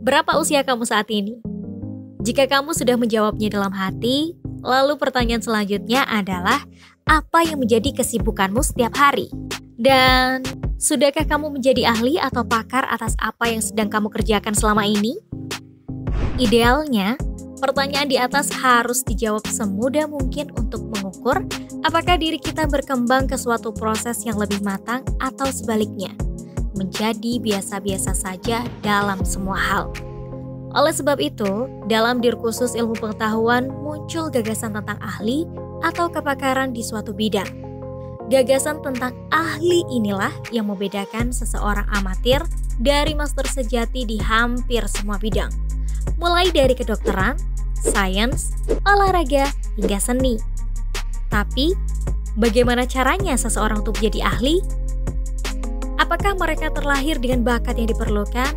Berapa usia kamu saat ini? Jika kamu sudah menjawabnya dalam hati, lalu pertanyaan selanjutnya adalah apa yang menjadi kesibukanmu setiap hari? Dan sudahkah kamu menjadi ahli atau pakar atas apa yang sedang kamu kerjakan selama ini? Idealnya, pertanyaan di atas harus dijawab semudah mungkin untuk mengukur apakah diri kita berkembang ke suatu proses yang lebih matang atau sebaliknya, menjadi biasa-biasa saja dalam semua hal. Oleh sebab itu, dalam Dirkursus Ilmu Pengetahuan muncul gagasan tentang ahli atau kepakaran di suatu bidang. Gagasan tentang ahli inilah yang membedakan seseorang amatir dari master sejati di hampir semua bidang, mulai dari kedokteran, sains, olahraga, hingga seni. Tapi, bagaimana caranya seseorang untuk menjadi ahli? Apakah mereka terlahir dengan bakat yang diperlukan?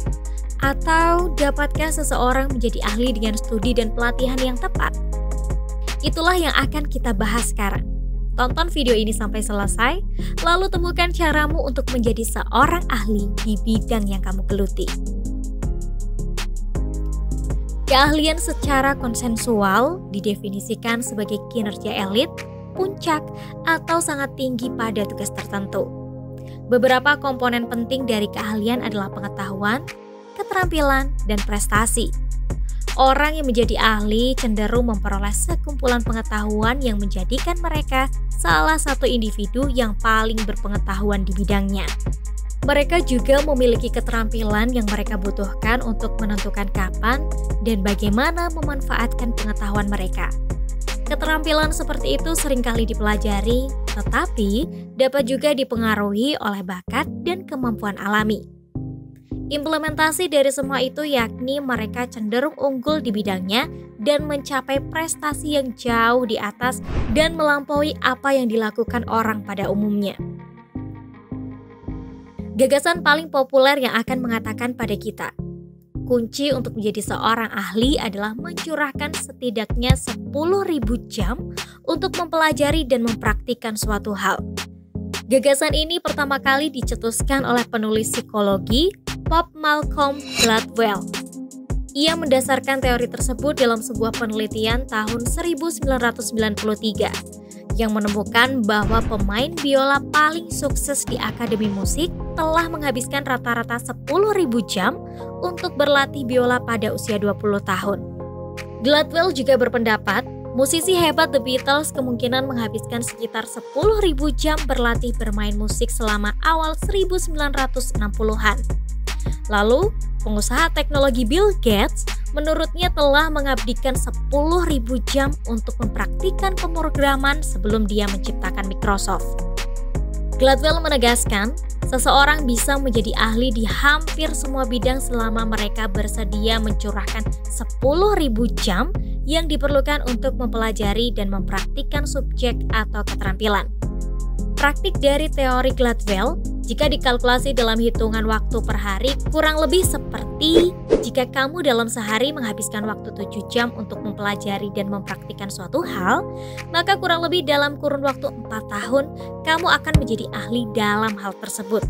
Atau dapatkah seseorang menjadi ahli dengan studi dan pelatihan yang tepat? Itulah yang akan kita bahas sekarang. Tonton video ini sampai selesai, lalu temukan caramu untuk menjadi seorang ahli di bidang yang kamu geluti. Keahlian secara konsensual didefinisikan sebagai kinerja elit, puncak, atau sangat tinggi pada tugas tertentu. Beberapa komponen penting dari keahlian adalah pengetahuan, keterampilan, dan prestasi. Orang yang menjadi ahli cenderung memperoleh sekumpulan pengetahuan yang menjadikan mereka salah satu individu yang paling berpengetahuan di bidangnya. Mereka juga memiliki keterampilan yang mereka butuhkan untuk menentukan kapan dan bagaimana memanfaatkan pengetahuan mereka. Keterampilan seperti itu seringkali dipelajari, tetapi dapat juga dipengaruhi oleh bakat dan kemampuan alami. Implementasi dari semua itu yakni mereka cenderung unggul di bidangnya dan mencapai prestasi yang jauh di atas dan melampaui apa yang dilakukan orang pada umumnya. Gagasan paling populer yang akan mengatakan pada kita, kunci untuk menjadi seorang ahli adalah mencurahkan setidaknya 10.000 jam untuk mempelajari dan mempraktikkan suatu hal. Gagasan ini pertama kali dicetuskan oleh penulis psikologi Malcolm Gladwell. Ia mendasarkan teori tersebut dalam sebuah penelitian tahun 1993 yang menemukan bahwa pemain biola paling sukses di akademi musik telah menghabiskan rata-rata 10.000 jam untuk berlatih biola pada usia 20 tahun. Gladwell juga berpendapat, musisi hebat The Beatles kemungkinan menghabiskan sekitar 10.000 jam berlatih bermain musik selama awal 1960-an. Lalu, pengusaha teknologi Bill Gates menurutnya telah mengabdikan 10.000 jam untuk mempraktikkan pemrograman sebelum dia menciptakan Microsoft. Gladwell menegaskan, seseorang bisa menjadi ahli di hampir semua bidang selama mereka bersedia mencurahkan 10.000 jam yang diperlukan untuk mempelajari dan mempraktikkan subjek atau keterampilan. Praktik dari teori Gladwell, jika dikalkulasi dalam hitungan waktu per hari, kurang lebih seperti jika kamu dalam sehari menghabiskan waktu 7 jam untuk mempelajari dan mempraktikkan suatu hal, maka kurang lebih dalam kurun waktu 4 tahun, kamu akan menjadi ahli dalam hal tersebut.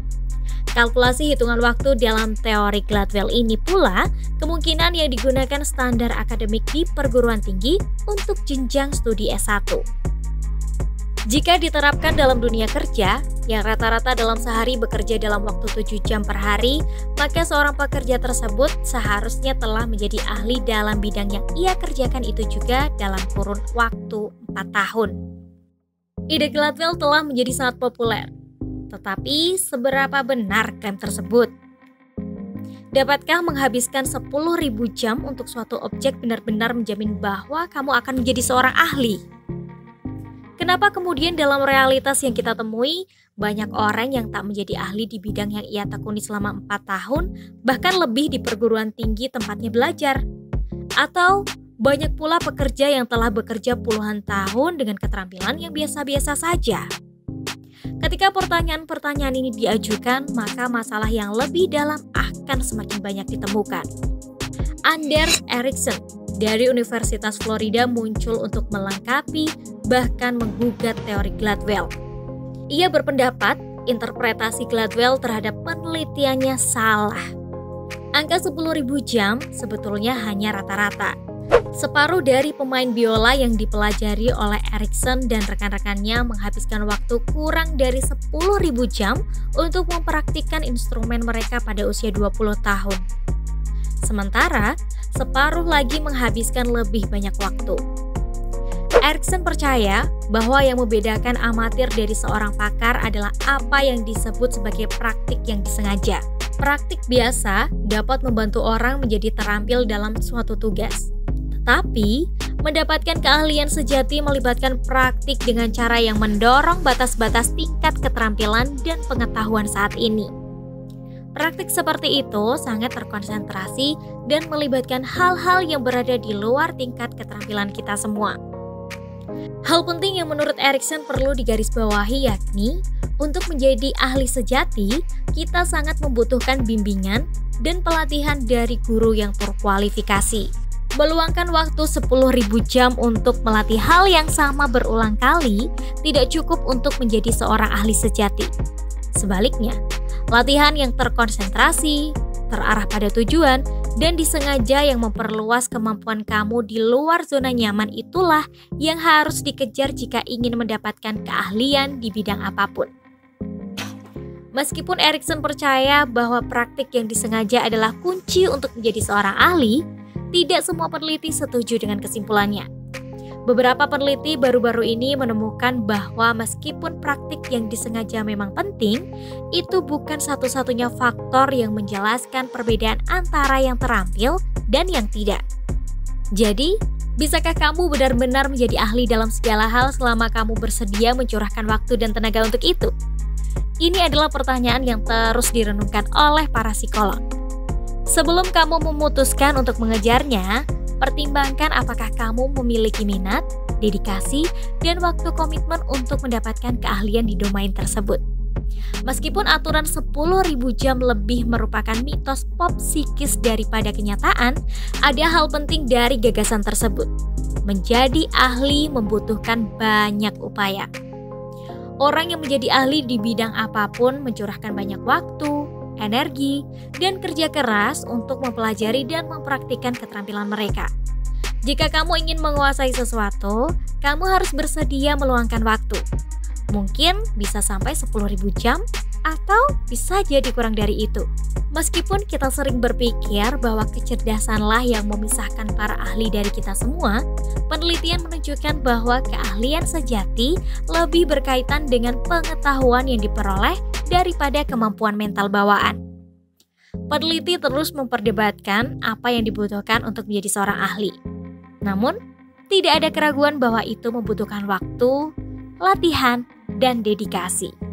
Kalkulasi hitungan waktu dalam teori Gladwell ini pula kemungkinan yang digunakan standar akademik di perguruan tinggi untuk jenjang studi S1. Jika diterapkan dalam dunia kerja, yang rata-rata dalam sehari bekerja dalam waktu 7 jam per hari, maka seorang pekerja tersebut seharusnya telah menjadi ahli dalam bidang yang ia kerjakan itu juga dalam kurun waktu 4 tahun. Ide Gladwell telah menjadi sangat populer. Tetapi, seberapa benar klaim tersebut? Dapatkah menghabiskan 10.000 jam untuk suatu objek benar-benar menjamin bahwa kamu akan menjadi seorang ahli? Kenapa kemudian dalam realitas yang kita temui, banyak orang yang tak menjadi ahli di bidang yang ia tekuni selama 4 tahun, bahkan lebih di perguruan tinggi tempatnya belajar? Atau banyak pula pekerja yang telah bekerja puluhan tahun dengan keterampilan yang biasa-biasa saja? Ketika pertanyaan-pertanyaan ini diajukan, maka masalah yang lebih dalam akan semakin banyak ditemukan. Anders Ericsson dari Universitas Florida muncul untuk melengkapi bahkan menggugat teori Gladwell. Ia berpendapat interpretasi Gladwell terhadap penelitiannya salah. Angka 10.000 jam sebetulnya hanya rata-rata. Separuh dari pemain biola yang dipelajari oleh Erikson dan rekan-rekannya menghabiskan waktu kurang dari 10.000 jam untuk mempraktikkan instrumen mereka pada usia 20 tahun. Sementara, separuh lagi menghabiskan lebih banyak waktu. Erikson percaya bahwa yang membedakan amatir dari seorang pakar adalah apa yang disebut sebagai praktik yang disengaja. Praktik biasa dapat membantu orang menjadi terampil dalam suatu tugas. Tetapi, mendapatkan keahlian sejati melibatkan praktik dengan cara yang mendorong batas-batas tingkat keterampilan dan pengetahuan saat ini. Praktik seperti itu sangat terkonsentrasi dan melibatkan hal-hal yang berada di luar tingkat keterampilan kita semua. Hal penting yang menurut Erikson perlu digarisbawahi yakni, untuk menjadi ahli sejati, kita sangat membutuhkan bimbingan dan pelatihan dari guru yang terkualifikasi. Meluangkan waktu 10.000 jam untuk melatih hal yang sama berulang kali tidak cukup untuk menjadi seorang ahli sejati. Sebaliknya, latihan yang terkonsentrasi, terarah pada tujuan, dan disengaja yang memperluas kemampuan kamu di luar zona nyaman itulah yang harus dikejar jika ingin mendapatkan keahlian di bidang apapun. Meskipun Erikson percaya bahwa praktik yang disengaja adalah kunci untuk menjadi seorang ahli, tidak semua peneliti setuju dengan kesimpulannya. Beberapa peneliti baru-baru ini menemukan bahwa meskipun praktik yang disengaja memang penting, itu bukan satu-satunya faktor yang menjelaskan perbedaan antara yang terampil dan yang tidak. Jadi, bisakah kamu benar-benar menjadi ahli dalam segala hal selama kamu bersedia mencurahkan waktu dan tenaga untuk itu? Ini adalah pertanyaan yang terus direnungkan oleh para psikolog. Sebelum kamu memutuskan untuk mengejarnya, pertimbangkan apakah kamu memiliki minat, dedikasi, dan waktu komitmen untuk mendapatkan keahlian di domain tersebut. Meskipun aturan 10.000 jam lebih merupakan mitos pop psikis daripada kenyataan, ada hal penting dari gagasan tersebut. Menjadi ahli membutuhkan banyak upaya. Orang yang menjadi ahli di bidang apapun mencurahkan banyak waktu, energi, dan kerja keras untuk mempelajari dan mempraktikkan keterampilan mereka. Jika kamu ingin menguasai sesuatu, kamu harus bersedia meluangkan waktu. Mungkin bisa sampai 10.000 jam, atau bisa jadi kurang dari itu. Meskipun kita sering berpikir bahwa kecerdasanlah yang memisahkan para ahli dari kita semua, penelitian menunjukkan bahwa keahlian sejati lebih berkaitan dengan pengetahuan yang diperoleh daripada kemampuan mental bawaan. Peneliti terus memperdebatkan apa yang dibutuhkan untuk menjadi seorang ahli. Namun, tidak ada keraguan bahwa itu membutuhkan waktu, latihan, dan dedikasi.